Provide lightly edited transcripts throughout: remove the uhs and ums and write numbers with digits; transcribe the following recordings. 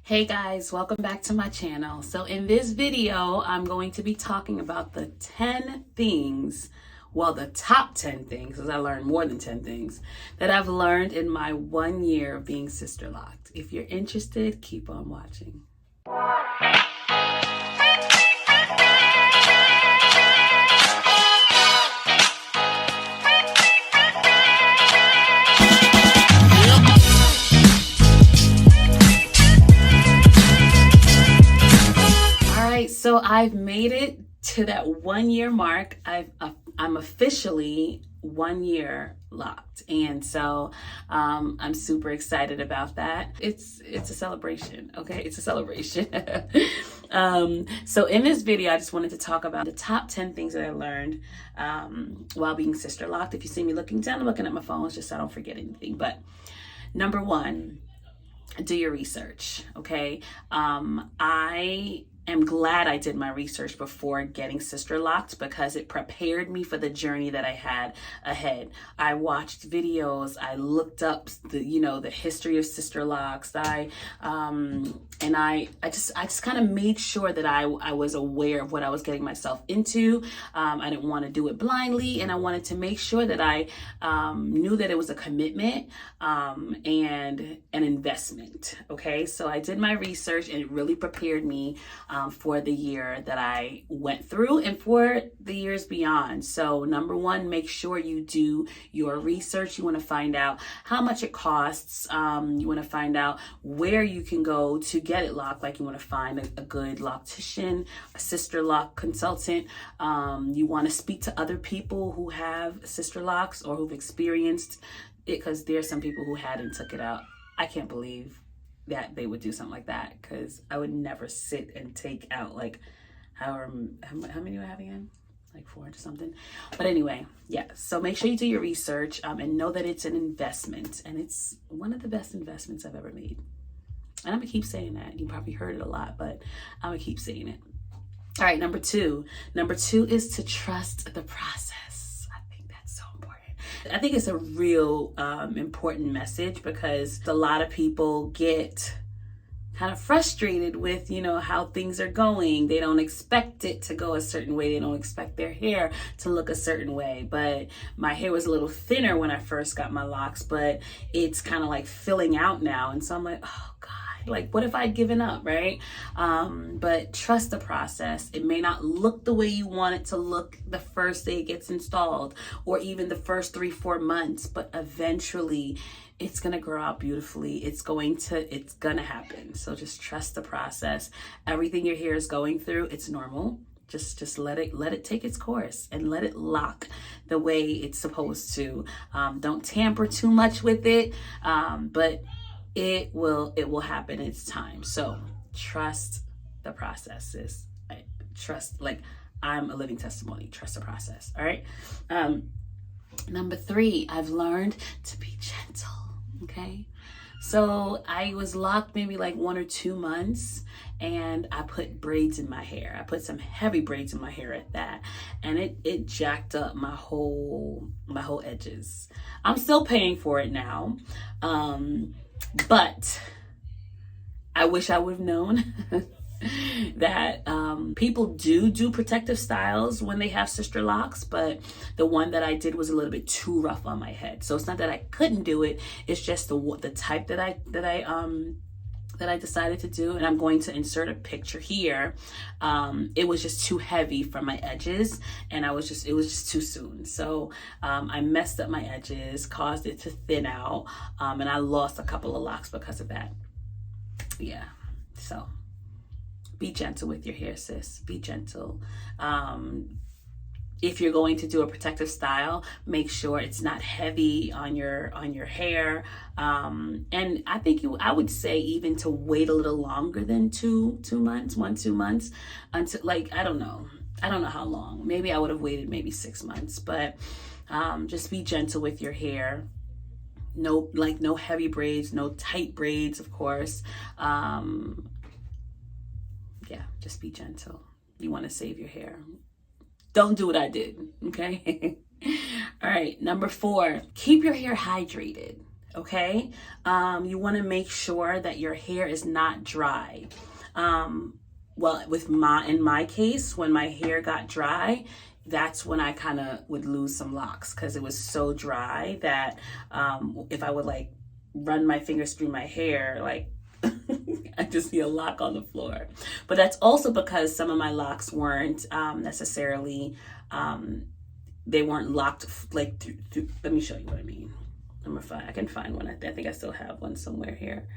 Hey guys, welcome back to my channel. So in this video, I'm going to be talking about the 10 things, well, the top 10 things, because I learned more than 10 things, that I've learned in my 1 year of being sister-locked. If you're interested, keep on watching. So I've made it to that 1 year mark. I'm officially 1 year locked, and so I'm super excited about that. It's a celebration, okay? It's a celebration. So in this video, I just wanted to talk about the top 10 things that I learned while being sister locked. If you see me looking down, I'm looking at my phone, it's just so I don't forget anything. But number one, do your research, okay? I'm glad I did my research before getting sister locked because it prepared me for the journey that I had ahead. I watched videos, I looked up the history of sister locks. I just kind of made sure that I was aware of what I was getting myself into. I didn't want to do it blindly, and I wanted to make sure that I knew that it was a commitment and an investment. Okay, so I did my research, and it really prepared me for the year that I went through and for the years beyond. So number one, make sure you do your research. You want to find out how much it costs. You want to find out where you can go to get it locked. Like you want to find a good loctician, a sister lock consultant. You want to speak to other people who have sister locks or who've experienced it, because there's some people who had and took it out. I can't believe that they would do something like that, because I would never sit and take out like how many do I have again? Like 400 something. But anyway, yeah, so make sure you do your research and know that it's an investment, and it's one of the best investments I've ever made. And I'm gonna keep saying that. You probably heard it a lot, but I'm gonna keep saying it. All right, number two is to trust the process. I think it's a real important message, because a lot of people get kind of frustrated with, how things are going. They don't expect it to go a certain way. They don't expect their hair to look a certain way. But my hair was a little thinner when I first got my locks, but it's kind of like filling out now. And so I'm like, oh God. Like, what if I'd given up, right? But trust the process. It may not look the way you want it to look the first day it gets installed, or even the first 3-4 months, but eventually it's going to grow out beautifully. It's going to happen. So just trust the process. Everything your hair is going through, it's normal. Just let it take its course and let it lock the way it's supposed to. Don't tamper too much with it. But it will happen. It's time. So trust the processes. Trust, like I'm a living testimony. Trust the process. All right. Number 3, I've learned to be gentle. Okay. So I was locked maybe like 1 or 2 months, and I put braids in my hair. I put some heavy braids in my hair at that, and it jacked up my whole edges. I'm still paying for it now. But I wish I would have known that people do protective styles when they have sister locks, but the one that I did was a little bit too rough on my head. So it's not that I couldn't do it. It's just the type that I decided to do, and I'm going to insert a picture here. It was just too heavy for my edges, and it was just too soon. So I messed up my edges, caused it to thin out, and I lost a couple of locks because of that. Yeah, so be gentle with your hair, sis. Be gentle. If you're going to do a protective style, make sure it's not heavy on your hair. And I would say even to wait a little longer than 2 months, 2 months, until, like, I don't know how long. Maybe I would have waited maybe 6 months, but just be gentle with your hair. No heavy braids, no tight braids, of course. Yeah, just be gentle. You want to save your hair. Don't do what I did, okay? All right, number 4, keep your hair hydrated. okay? You want to make sure that your hair is not dry. Well, in my case, when my hair got dry, that's when I kind of would lose some locks, because it was so dry that if I would like run my fingers through my hair, like I'd just see a lock on the floor. But that's also because some of my locks weren't necessarily, they weren't locked like through. Let me show you what I mean. I can find one. I think I still have one somewhere here.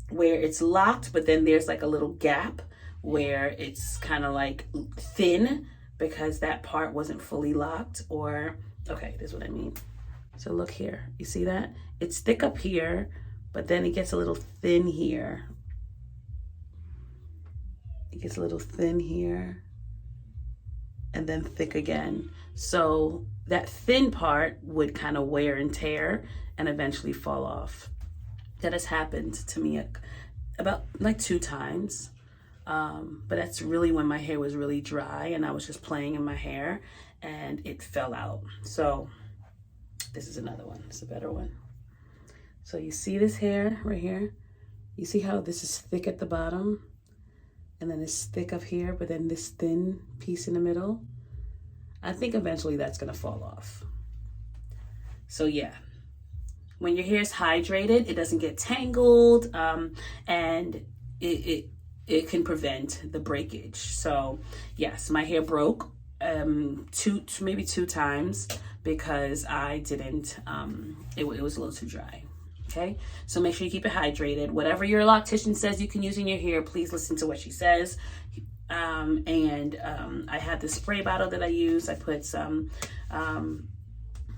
Where it's locked, but then there's like a little gap where it's kind of like thin because that part wasn't fully locked. Or, okay, this is what I mean. So look here, you see that? It's thick up here, but then it gets a little thin here. It gets a little thin here and then thick again. So that thin part would kind of wear and tear and eventually fall off. That has happened to me about like 2 times. But that's really when my hair was really dry and I was just playing in my hair and it fell out. So this is another one. It's a better one. So you see this hair right here? You see how this is thick at the bottom and then it's thick up here, but then this thin piece in the middle? I think eventually that's gonna fall off. So yeah. When your hair is hydrated, it doesn't get tangled, and it can prevent the breakage. So yes, my hair broke maybe two times because I didn't, it was a little too dry. Okay, so make sure you keep it hydrated. Whatever your loctician says you can use in your hair, please listen to what she says. I have this spray bottle that I use. I put some,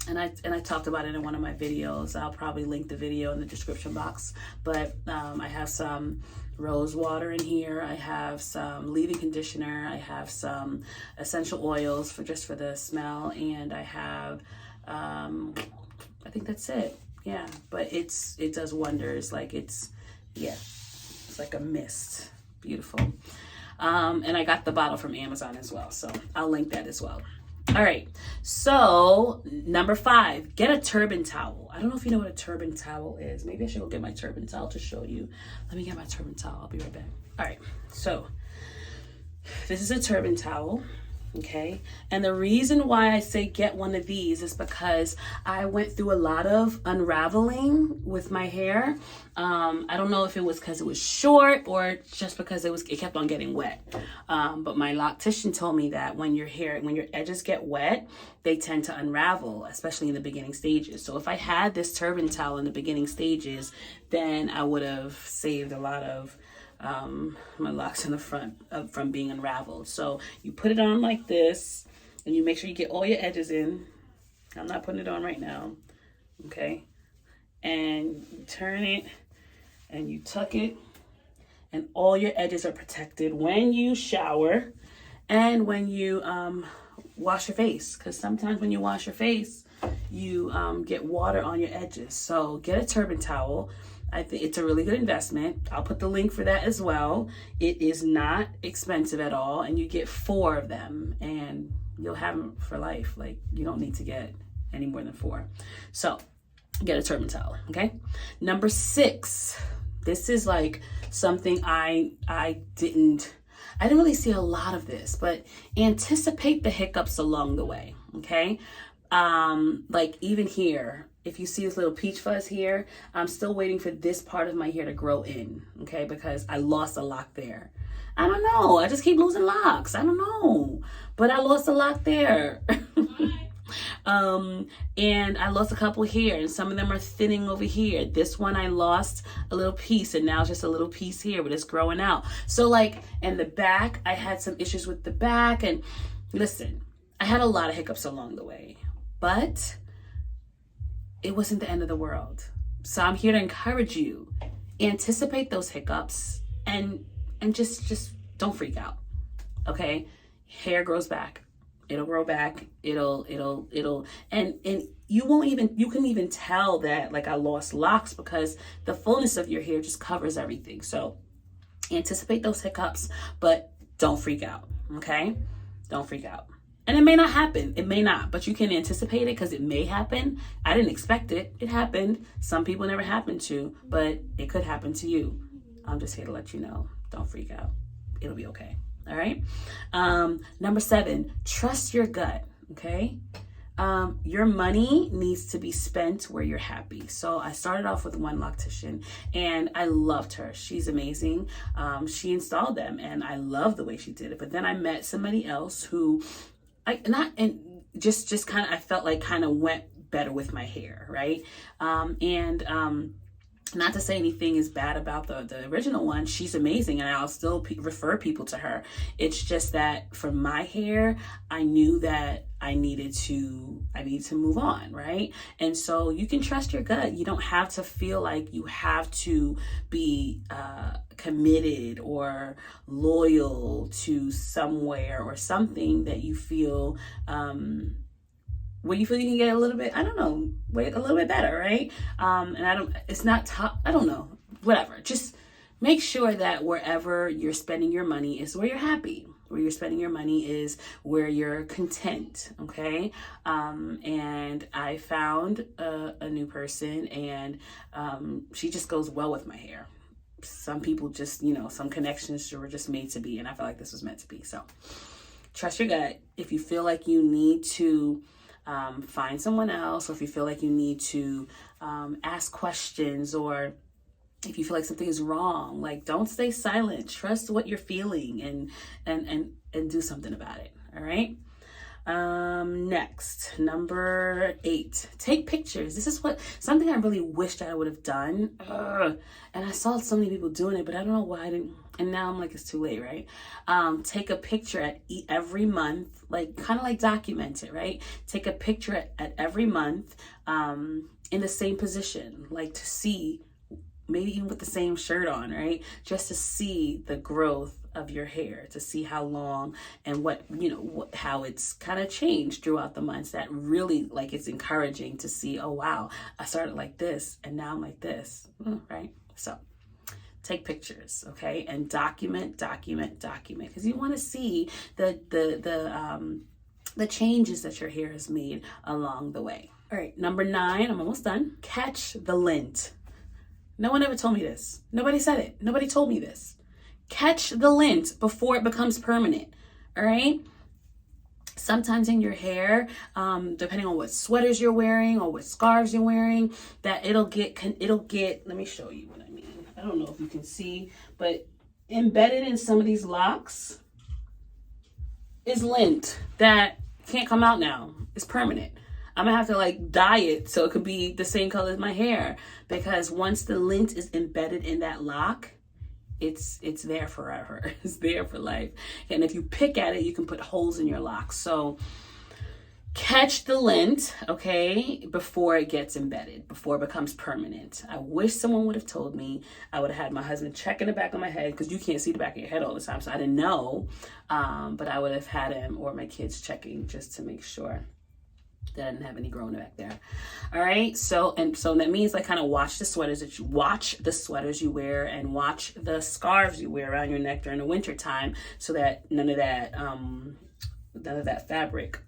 and I talked about it in one of my videos. I'll probably link the video in the description box. But I have some rose water in here. I have some leave-in conditioner. I have some essential oils for the smell, and I have I think that's it. Yeah, but it does wonders. Like it's like a mist. Beautiful. And I got the bottle from Amazon as well, so I'll link that as well. All right, so number 5, get a turban towel. I don't know if you know what a turban towel is. Maybe I should go get my turban towel to show you. Let me get my turban towel. I'll be right back. All right, so this is a turban towel. Okay, and the reason why I say get one of these is because I went through a lot of unraveling with my hair. I don't know if it was because it was short or just because it kept on getting wet. But my loctician told me that when your edges get wet, they tend to unravel, especially in the beginning stages. So if I had this turban towel in the beginning stages, then I would have saved a lot of my locks in the front from being unraveled. So you put it on like this and you make sure you get all your edges in. I'm not putting it on right now. Okay. And you turn it and you tuck it and all your edges are protected when you shower and when you wash your face, because sometimes when you wash your face you get water on your edges. So get a turban towel. I think it's a really good investment. I'll put the link for that as well. It is not expensive at all, and you get 4 of them and you'll have them for life. Like, you don't need to get any more than 4. So get a turban towel. Okay, number 6, this is like something I didn't really see a lot of this, but anticipate the hiccups along the way. Okay, like even here, if you see this little peach fuzz here, I'm still waiting for this part of my hair to grow in, okay? Because I lost a lock there. I don't know. I just keep losing locks. I don't know. But I lost a lock there. And I lost a couple here, and some of them are thinning over here. This one I lost a little piece, and now it's just a little piece here, but it's growing out. So like in the back, I had some issues with the back. And listen, I had a lot of hiccups along the way, but it wasn't the end of the world. So I'm here to encourage you. Anticipate those hiccups and just don't freak out. Okay? Hair grows back. It'll grow back. It'll and you can even tell that like I lost locks because the fullness of your hair just covers everything. So anticipate those hiccups, but don't freak out. Okay? Don't freak out. And it may not happen. It may not, but you can anticipate it because it may happen. I didn't expect it. It happened. Some people never happened to, but it could happen to you. I'm just here to let you know. Don't freak out. It'll be okay. All right. Number 7, trust your gut. Okay. Your money needs to be spent where you're happy. So I started off with one loctician and I loved her. She's amazing. She installed them and I love the way she did it. But then I met somebody else who I felt like kind of went better with my hair. Right. Not to say anything is bad about the original one. She's amazing and I'll still refer people to her. It's just that for my hair, I knew that I needed to move on, right? And so you can trust your gut. You don't have to feel like you have to be committed or loyal to somewhere or something that you feel where you feel you can get a little bit, a little bit better, right? Whatever. Just make sure that wherever you're spending your money is where you're happy. Where you're spending your money is where you're content, okay? And I found a new person and she just goes well with my hair. Some people just, some connections were just made to be, and I felt like this was meant to be. So trust your gut. If you feel like you need to find someone else, or if you feel like you need to ask questions, or if you feel like something is wrong, like don't stay silent. Trust what you're feeling and do something about it. All right. Next, number 8, take pictures. This is something I really wished I would have done. And I saw so many people doing it, but I don't know why I didn't. And now I'm like, it's too late, right? Take a picture every month, kind of document it, right? Take a picture at every month in the same position, to see, maybe even with the same shirt on, right? Just to see the growth of your hair, to see how long and how it's kind of changed throughout the months. That really, it's encouraging to see, oh, wow, I started like this and now I'm like this, right? So take pictures, okay? And document, because you want to see the changes that your hair has made along the way. All right, number 9, I'm almost done. Catch the lint. No one ever told me this. Nobody said it. Nobody told me this. Catch the lint before it becomes permanent, all right? Sometimes in your hair, depending on what sweaters you're wearing or what scarves you're wearing, that it'll get, let me show you what I mean. I don't know if you can see, but embedded in some of these locks is lint that can't come out now. It's permanent. I'm gonna have to dye it so it could be the same color as my hair, because once the lint is embedded in that lock, it's there forever. It's there for life. And if you pick at it, you can put holes in your locks. So catch the lint, okay, before it gets embedded, before it becomes permanent. I wish someone would have told me. I would have had my husband check in the back of my head, because you can't see the back of your head all the time, so I didn't know. But I would have had him or my kids checking just to make sure that I didn't have any growing back there. All right. So that means kind of watch the sweaters you wear, and watch the scarves you wear around your neck during the winter time, so that none of that fabric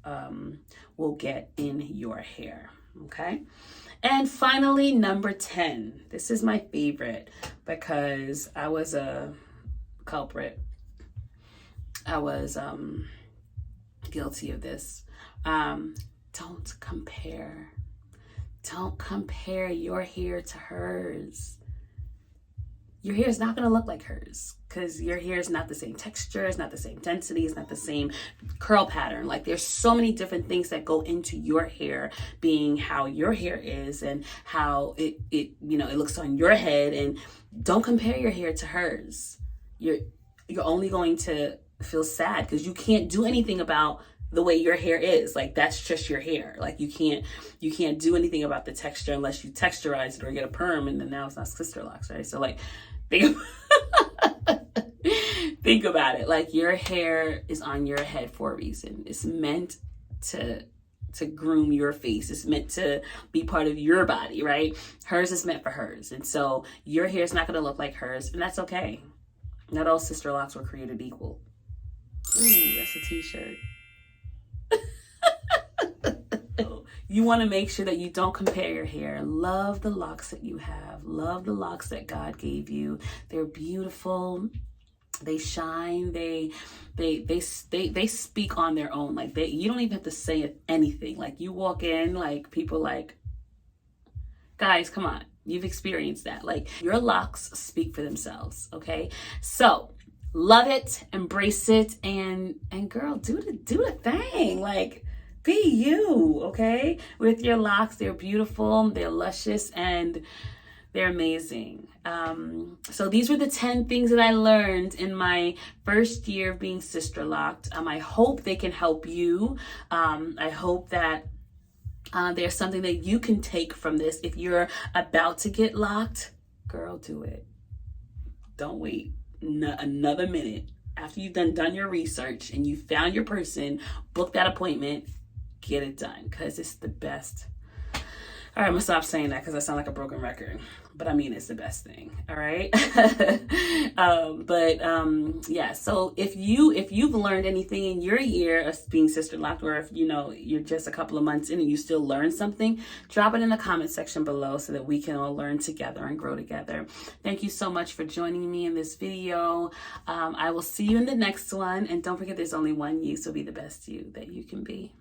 will get in your hair. Okay. And finally, number 10. This is my favorite because I was a culprit. I was guilty of this. Don't compare. Don't compare your hair to hers. Your hair is not going to look like hers, because your hair is not the same texture, it's not the same density, it's not the same curl pattern. There's so many different things that go into your hair being how your hair is and how it looks on your head. And don't compare your hair to hers. You're only going to feel sad, because you can't do anything about the way your hair is. That's just your hair. You can't do anything about the texture unless you texturize it or get a perm, and then now it's not Sisterlocks, right? So think about it. Your hair is on your head for a reason. It's meant to groom your face. It's meant to be part of your body, right? Hers is meant for hers. And so your hair is not going to look like hers, and that's okay. Not all Sisterlocks were created equal. Ooh, that's a t-shirt. You want to make sure that you don't compare your hair. Love the locks that you have. Love the locks that God gave you. They're beautiful. They shine. They speak on their own. Like you don't even have to say anything. Like you walk in, like people like, guys, come on. You've experienced that. Like your locks speak for themselves. Okay. So love it, embrace it, and girl, do the thing. Like, be you, okay? With your locks, they're beautiful, they're luscious, and they're amazing. So these were the 10 things that I learned in my first year of being Sisterlocked. I hope they can help you. I hope that there's something that you can take from this. If you're about to get locked, girl, do it. Don't wait another minute. After you've done your research and you found your person, book that appointment, get it done, because it's the best. All right, I'm gonna stop saying that because I sound like a broken record, but I mean it's the best thing. All right. Yeah. So if you've learned anything in your year of being Sisterlocked, or if you're just a couple of months in and you still learn something, drop it in the comment section below so that we can all learn together and grow together. Thank you so much for joining me in this video. I will see you in the next one, and don't forget there's only one you, so be the best you that you can be.